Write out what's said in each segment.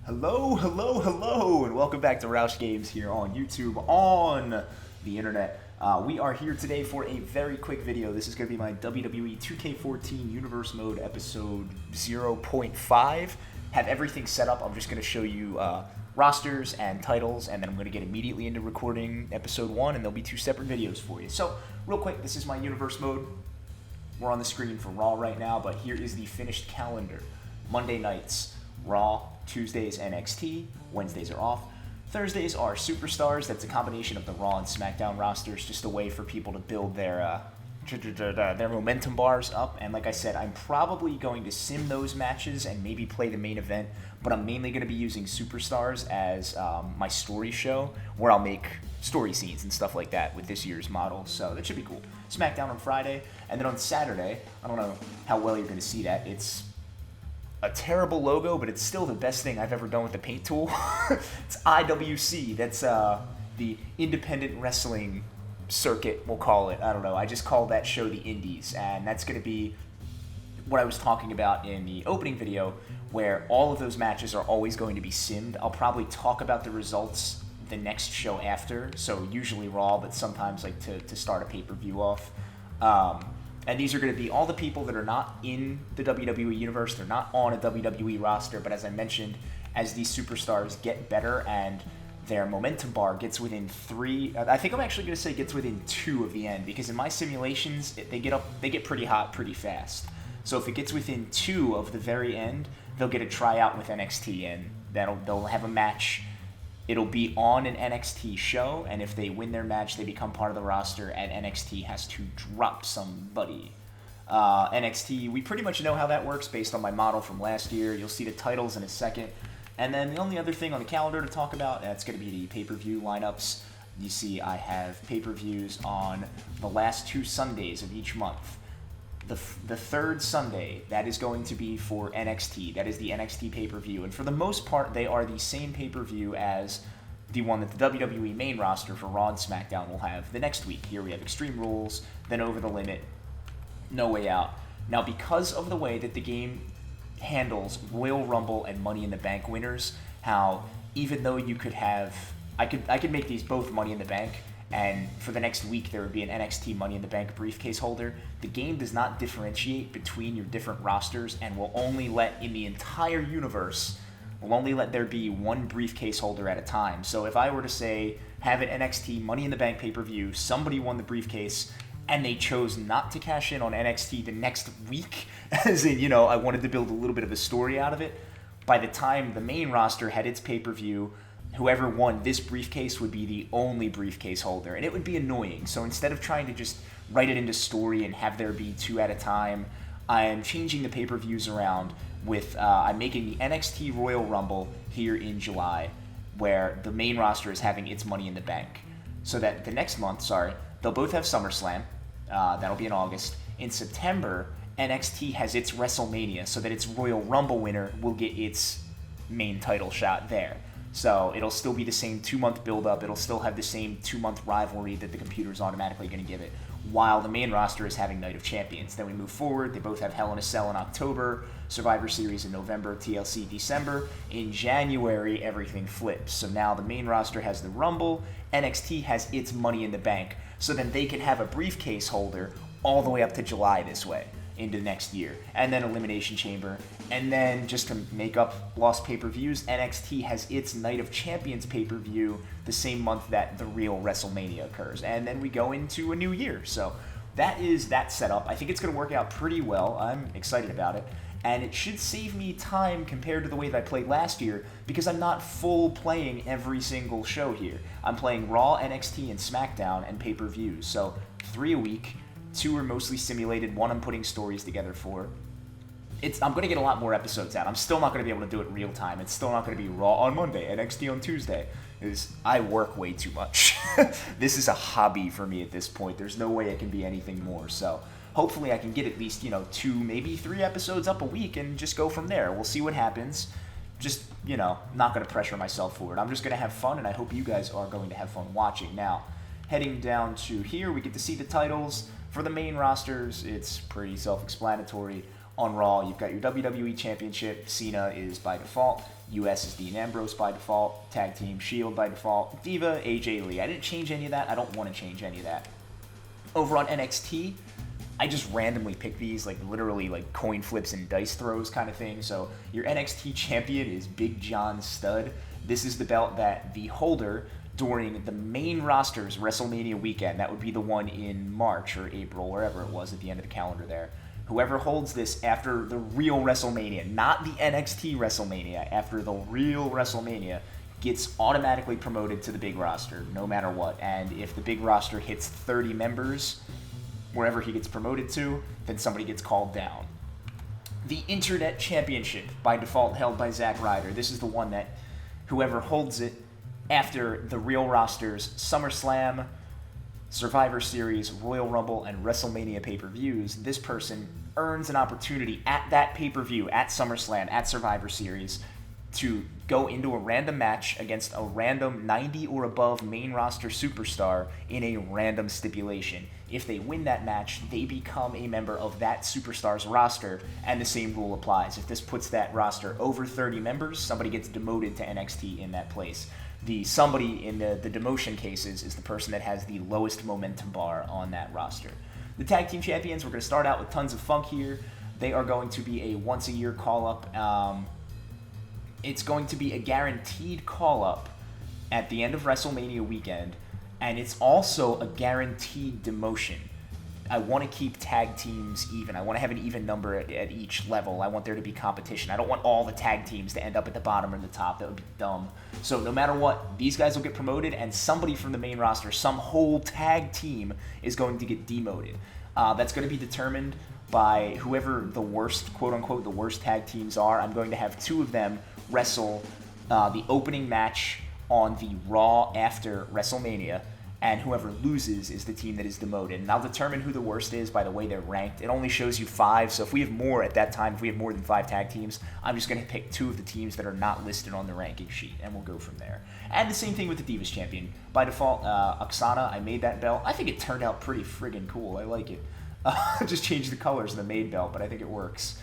Hello, and welcome back to RauschGames here on YouTube, on the internet. We are here today for a very quick video. This is going to be my WWE 2K14 Universe Mode episode 0.5. Have everything set up. I'm just going to show you rosters and titles, and then I'm going to get immediately into recording episode 1, and there'll be 2 separate videos for you. So, real quick, this is my Universe Mode. We're on the screen for Raw right now, but here is the finished calendar. Monday nights, Raw. Tuesdays, NXT. Wednesdays are off. Thursdays are Superstars. That's a combination of the Raw and SmackDown rosters, just a way for people to build their momentum bars up. And like I said, I'm probably going to sim those matches and maybe play the main event, but I'm mainly going to be using Superstars as my story show, where I'll make story scenes and stuff like that with this year's model. So that should be cool. SmackDown on Friday, and then on Saturday, I don't know how well you're going to see that. It's a terrible logo, but it's still the best thing I've ever done with the paint tool. It's IWC. That's the Independent Wrestling Circuit, we'll call it. I don't know. I just call that show the Indies, and that's going to be what I was talking about in the opening video, where all of those matches are always going to be simmed. I'll probably talk about the results the next show after, so usually Raw, but sometimes like to start a pay-per-view off. And these are going to be all the people that are not in the WWE universe. They're not on a WWE roster. But as I mentioned, as these superstars get better and their momentum bar gets within 3, I think I'm actually going to say gets within 2 of the end, because in my simulations they get pretty hot pretty fast. So if it gets within 2 of the very end, they'll get a tryout with NXT, and they'll have a match. It'll be on an NXT show, and if they win their match, they become part of the roster, and NXT has to drop somebody. NXT, we pretty much know how that works based on my model from last year. You'll see the titles in a second. And then the only other thing on the calendar to talk about, that's going to be the pay-per-view lineups. You see I have pay-per-views on the last 2 Sundays of each month. The third Sunday, that is going to be for NXT. That is the NXT pay-per-view. And for the most part, they are the same pay-per-view as the one that the WWE main roster for Raw and SmackDown will have the next week. Here we have Extreme Rules, then Over the Limit, No Way Out. Now, because of the way that the game handles Royal Rumble and Money in the Bank winners, how even though you could have... I could make these both Money in the Bank, and for the next week there would be an NXT Money in the Bank briefcase holder. The game does not differentiate between your different rosters and will only let, in the entire universe, will only let there be one briefcase holder at a time. So if I were to say, have an NXT Money in the Bank pay-per-view, somebody won the briefcase, and they chose not to cash in on NXT the next week, as in, I wanted to build a little bit of a story out of it, by the time the main roster had its pay-per-view, whoever won this briefcase would be the only briefcase holder, and it would be annoying. So instead of trying to just write it into story and have there be 2 at a time, I am changing the pay-per-views around with, I'm making the NXT Royal Rumble here in July, where the main roster is having its Money in the Bank. So that the next month, they'll both have SummerSlam, that'll be in August. In September, NXT has its WrestleMania, so that its Royal Rumble winner will get its main title shot there. So it'll still be the same 2-month build-up. It'll still have the same 2-month rivalry that the computer's automatically going to give it, while the main roster is having Night of Champions. Then we move forward. They both have Hell in a Cell in October, Survivor Series in November, TLC December. In January, everything flips. So now the main roster has the Rumble. NXT has its Money in the Bank. So then they can have a briefcase holder all the way up to July this way, into next year, and then Elimination Chamber, and then just to make up lost pay-per-views, NXT has its Night of Champions pay-per-view the same month that the real WrestleMania occurs, and then we go into a new year. So that is that setup. I think it's going to work out pretty well. I'm excited about it, and it should save me time compared to the way that I played last year, because I'm not full playing every single show here. I'm playing Raw, NXT, and SmackDown, and pay-per-views, so 3 a week. 2 are mostly simulated, 1 I'm putting stories together for. I'm going to get a lot more episodes out. I'm still not going to be able to do it real time. It's still not going to be Raw on Monday, NXT on Tuesday. I work way too much. This is a hobby for me at this point. There's no way it can be anything more. So hopefully I can get at least, 2, maybe 3 episodes up a week and just go from there. We'll see what happens. Just, not going to pressure myself for it. I'm just going to have fun, and I hope you guys are going to have fun watching. Now, heading down to here, we get to see the titles. For the main rosters, it's pretty self-explanatory. On Raw, you've got your WWE Championship. Cena is by default. US is Dean Ambrose by default. Tag Team Shield by default. Diva, AJ Lee. I didn't change any of that. I don't want to change any of that. Over on NXT, I just randomly pick these, like literally like coin flips and dice throws kind of thing. So your NXT champion is Big John Studd. This is the belt that the holder during the main roster's WrestleMania weekend, that would be the one in March or April, wherever it was at the end of the calendar there. Whoever holds this after the real WrestleMania, not the NXT WrestleMania, after the real WrestleMania, gets automatically promoted to the big roster, no matter what. And if the big roster hits 30 members, wherever he gets promoted to, then somebody gets called down. The Internet Championship, by default held by Zack Ryder. This is the one that whoever holds it after the real roster's SummerSlam, Survivor Series, Royal Rumble, and WrestleMania pay-per-views, this person earns an opportunity at that pay-per-view, at SummerSlam, at Survivor Series, to go into a random match against a random 90 or above main roster superstar in a random stipulation. If they win that match, they become a member of that superstar's roster, and the same rule applies. If this puts that roster over 30 members, somebody gets demoted to NXT in that place. The somebody in the demotion cases is the person that has the lowest momentum bar on that roster. The Tag Team Champions, we're going to start out with Tons of Funk here. They are going to be a once-a-year call-up. It's going to be a guaranteed call-up at the end of WrestleMania weekend, and it's also a guaranteed demotion. I want to keep tag teams even. I want to have an even number at each level. I want there to be competition. I don't want all the tag teams to end up at the bottom or the top. That would be dumb. So no matter what, these guys will get promoted, and somebody from the main roster, some whole tag team, is going to get demoted. That's going to be determined by whoever the worst, quote-unquote, the worst tag teams are. I'm going to have two of them wrestle the opening match on the Raw after WrestleMania, and whoever loses is the team that is demoted. And I'll determine who the worst is by the way they're ranked. It only shows you 5, so if we have more at that time, if we have more than 5 tag teams, I'm just going to pick 2 of the teams that are not listed on the ranking sheet, and we'll go from there. And the same thing with the Divas Champion. By default, Oksana, I made that belt. I think it turned out pretty friggin' cool. I like it. Just changed the colors of the made belt, but I think it works.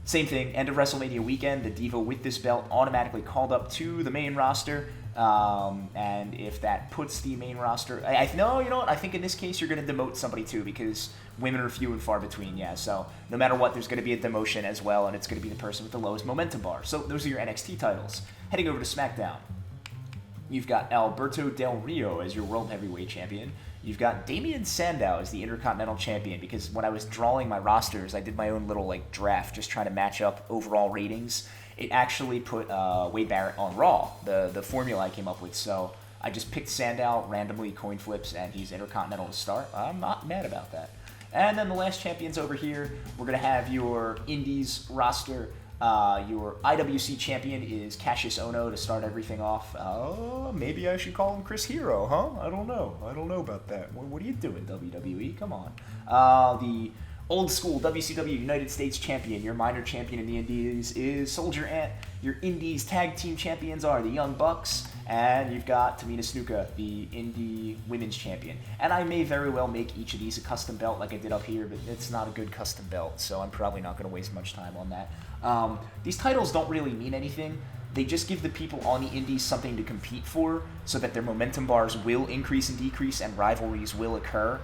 Same thing, end of WrestleMania weekend, the Diva with this belt automatically called up to the main roster. And if that puts the main roster, no, you know what? I think in this case you're going to demote somebody too, because women are few and far between. Yeah, so no matter what, there's going to be a demotion as well, and it's going to be the person with the lowest momentum bar. So those are your NXT titles. Heading over to SmackDown, you've got Alberto Del Rio as your World Heavyweight Champion. You've got Damian Sandow as the Intercontinental Champion, because when I was drawing my rosters, I did my own little draft, just trying to match up overall ratings. It actually put Wade Barrett on Raw, the formula I came up with. So I just picked Sandow, randomly coin flips, and he's Intercontinental to start. I'm not mad about that. And then the last champions over here, we're going to have your Indies roster. Your IWC champion is Cassius Ohno to start everything off. Maybe I should call him Chris Hero, huh? I don't know about that. What are you doing, WWE? Come on. The old school WCW United States champion, your minor champion in the Indies, is Soldier Ant. Your Indies tag team champions are the Young Bucks, and you've got Tamina Snuka, the Indie women's champion. And I may very well make each of these a custom belt like I did up here, but it's not a good custom belt, so I'm probably not going to waste much time on that. These titles don't really mean anything. They just give the people on the Indies something to compete for, so that their momentum bars will increase and decrease and rivalries will occur.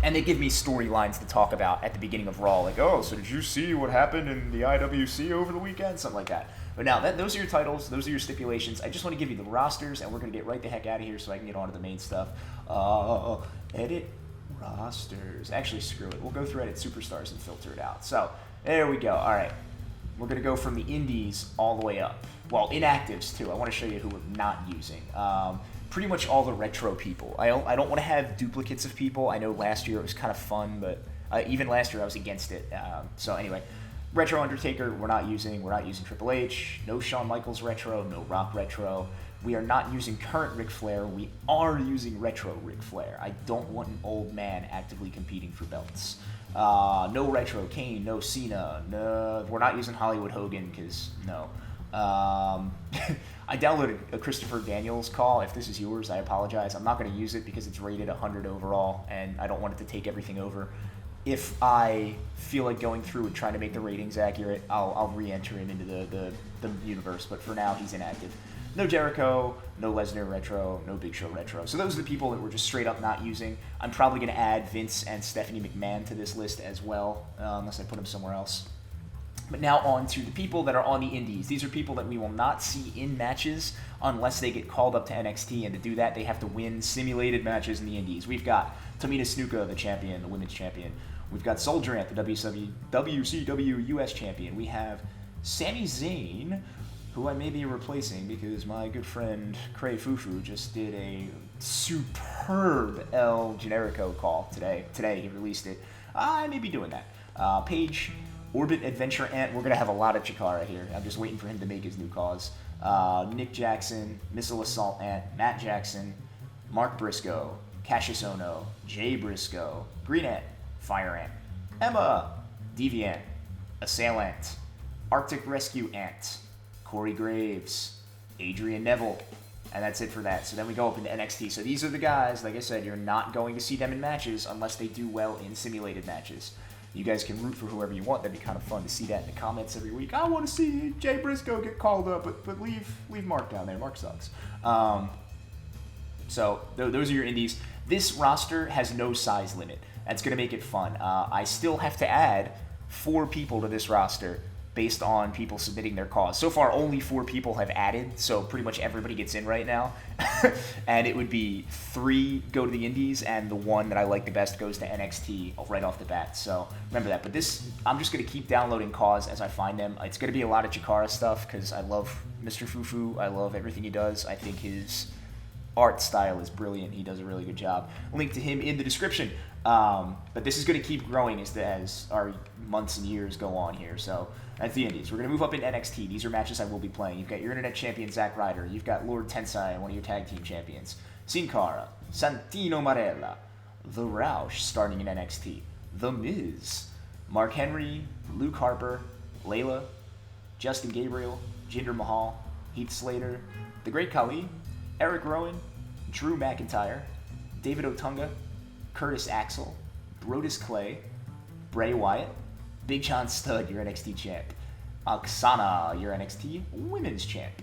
And they give me storylines to talk about at the beginning of Raw, like, oh, so did you see what happened in the IWC over the weekend? Something like that. But now, those are your titles, those are your stipulations. I just want to give you the rosters, and we're going to get right the heck out of here so I can get on to the main stuff. Edit rosters. Actually, screw it. We'll go through Edit Superstars and filter it out. So, there we go. All right. We're going to go from the Indies all the way up. Well, inactives, too. I want to show you who we're not using. Pretty much all the retro people. I don't want to have duplicates of people. I know last year it was kind of fun, but even last year I was against it. So anyway, Retro Undertaker, we're not using. We're not using Triple H. No Shawn Michaels retro. No Rock retro. We are not using current Ric Flair. We are using retro Ric Flair. I don't want an old man actively competing for belts. No retro Kane. No Cena. No, we're not using Hollywood Hogan because no. I downloaded a Christopher Daniels call. If this is yours, I apologize. I'm not going to use it because it's rated 100 overall, and I don't want it to take everything over. if I feel like going through and trying to make the ratings accurate, I'll re-enter him into the universe. But for now, he's inactive. No Jericho, no Lesnar retro, no Big Show retro. So those are the people that we're just straight up not using. I'm probably going to add Vince and Stephanie McMahon to this list as well, unless I put them somewhere else. But now on to the people that are on the indies. These are people that we will not see in matches unless they get called up to NXT, and to do that, they have to win simulated matches in the indies. We've got Tamina Snuka, the champion, the women's champion. We've got Soldier Ant, the WCW US champion. We have Sami Zayn, who I may be replacing because my good friend Cray Fufu just did a superb El Generico call today. Today he released it. I may be doing that. Paige, Orbit Adventure Ant. We're going to have a lot of Chikara here. I'm just waiting for him to make his new cause. Nick Jackson, Missile Assault Ant, Matt Jackson, Mark Briscoe, Cassius Ono, Jay Briscoe, Green Ant, Fire Ant, Emma, Deviant, Assailant, Arctic Rescue Ant, Corey Graves, Adrian Neville, and that's it for that. So then we go up into NXT. So these are the guys, like I said, you're not going to see them in matches unless they do well in simulated matches. You guys can root for whoever you want. That'd be kind of fun to see that in the comments every week. I want to see Jay Briscoe get called up, but leave Mark down there. Mark sucks. So those are your indies. This roster has no size limit. That's going to make it fun. I still have to add 4 people to this roster based on people submitting their cause. So far, only 4 people have added, so pretty much everybody gets in right now. And it would be 3 go to the indies, and the one that I like the best goes to NXT right off the bat. So remember that. But this, I'm just going to keep downloading cause as I find them. It's going to be a lot of Chikara stuff because I love Mr. Fufu. I love everything he does. I think his art style is brilliant. He does a really good job. Link to him in the description. But this is going to keep growing as our months and years go on here. So that's the indies. We're going to move up in NXT. These are matches I will be playing. You've got your internet champion, Zack Ryder. You've got Lord Tensai, one of your tag team champions. Sin Cara, Santino Marella, The RAUSCH starting in NXT. The Miz, Mark Henry, Luke Harper, Layla, Justin Gabriel, Jinder Mahal, Heath Slater, The Great Khali, Eric Rowan, Drew McIntyre, David Otunga, Curtis Axel, Brodus Clay, Bray Wyatt, Big John Studd, your NXT champ, Oksana, your NXT women's champ,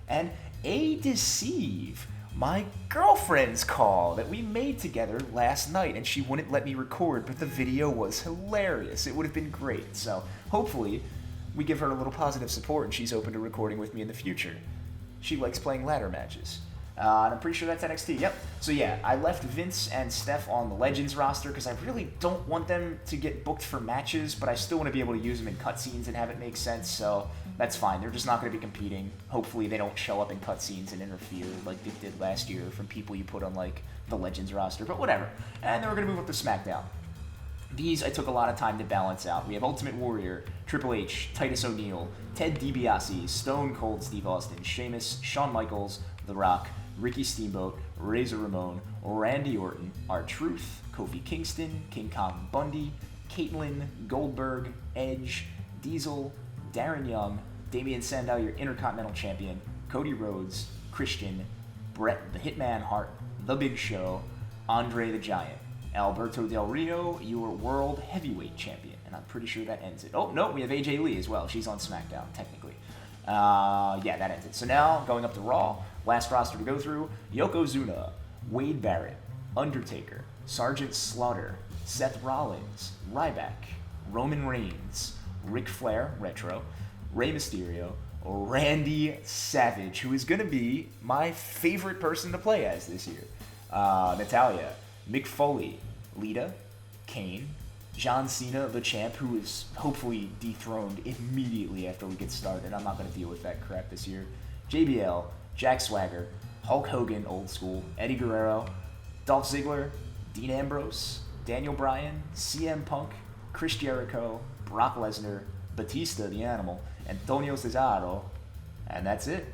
and A Deceive, my girlfriend's call that we made together last night, and she wouldn't let me record, but the video was hilarious. It would have been great. So hopefully we give her a little positive support and she's open to recording with me in the future. She likes playing ladder matches. And I'm pretty sure that's NXT. Yep. So yeah, I left Vince and Steph on the Legends roster because I really don't want them to get booked for matches, but I still want to be able to use them in cutscenes and have it make sense, so that's fine. They're just not going to be competing. Hopefully they don't show up in cutscenes and interfere like they did last year from people you put on like the Legends roster, but whatever. And then we're going to move up to SmackDown. These I took a lot of time to balance out. We have Ultimate Warrior, Triple H, Titus O'Neil, Ted DiBiase, Stone Cold Steve Austin, Sheamus, Shawn Michaels, The Rock, Ricky Steamboat, Razor Ramon, Randy Orton, R-Truth, Kofi Kingston, King Kong Bundy, Caitlyn, Goldberg, Edge, Diesel, Darren Young, Damian Sandow, your Intercontinental Champion, Cody Rhodes, Christian, Bret the Hitman Hart, The Big Show, Andre the Giant, Alberto Del Rio, your World Heavyweight Champion. And I'm pretty sure that ends it. Oh, no, we have AJ Lee as well. She's on SmackDown, technically. Yeah, that ends it. So now, going up to Raw, last roster to go through, Yokozuna, Wade Barrett, Undertaker, Sergeant Slaughter, Seth Rollins, Ryback, Roman Reigns, Ric Flair, Retro, Rey Mysterio, Randy Savage, who is going to be my favorite person to play as this year, Natalya, Mick Foley, Lita, Kane, John Cena, the champ, who is hopefully dethroned immediately after we get started. I'm not going to deal with that crap this year. JBL, Jack Swagger, Hulk Hogan, old school, Eddie Guerrero, Dolph Ziggler, Dean Ambrose, Daniel Bryan, CM Punk, Chris Jericho, Brock Lesnar, Batista the Animal, Antonio Cesaro, and that's it.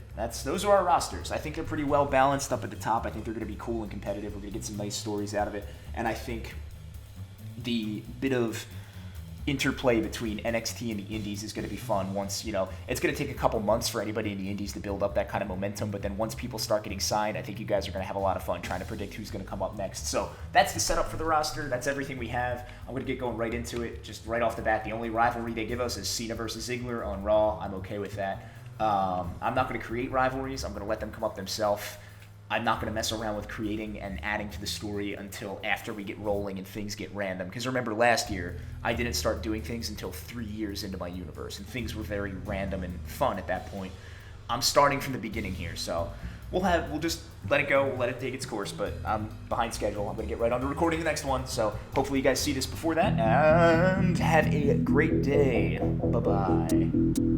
Those are our rosters. I think they're pretty well balanced up at the top. I think they're going to be cool and competitive. We're going to get some nice stories out of it, and I think the bit of interplay between NXT and the indies is going to be fun. Once, it's going to take a couple months for anybody in the indies to build up that kind of momentum, but then once people start getting signed, I think you guys are going to have a lot of fun trying to predict who's going to come up next. So that's the setup for the roster. That's everything we have. I'm going to get going right into it. Just right off the bat, the only rivalry they give us is Cena versus Ziggler on Raw. I'm okay with that. I'm not going to create rivalries. I'm going to let them come up themselves. I'm not going to mess around with creating and adding to the story until after we get rolling and things get random. Because remember last year, I didn't start doing things until 3 years into my universe, and things were very random and fun at that point. I'm starting from the beginning here, so we'll just let it go. We'll let it take its course, but I'm behind schedule. I'm going to get right on to recording the next one, so hopefully you guys see this before that, and have a great day. Bye-bye.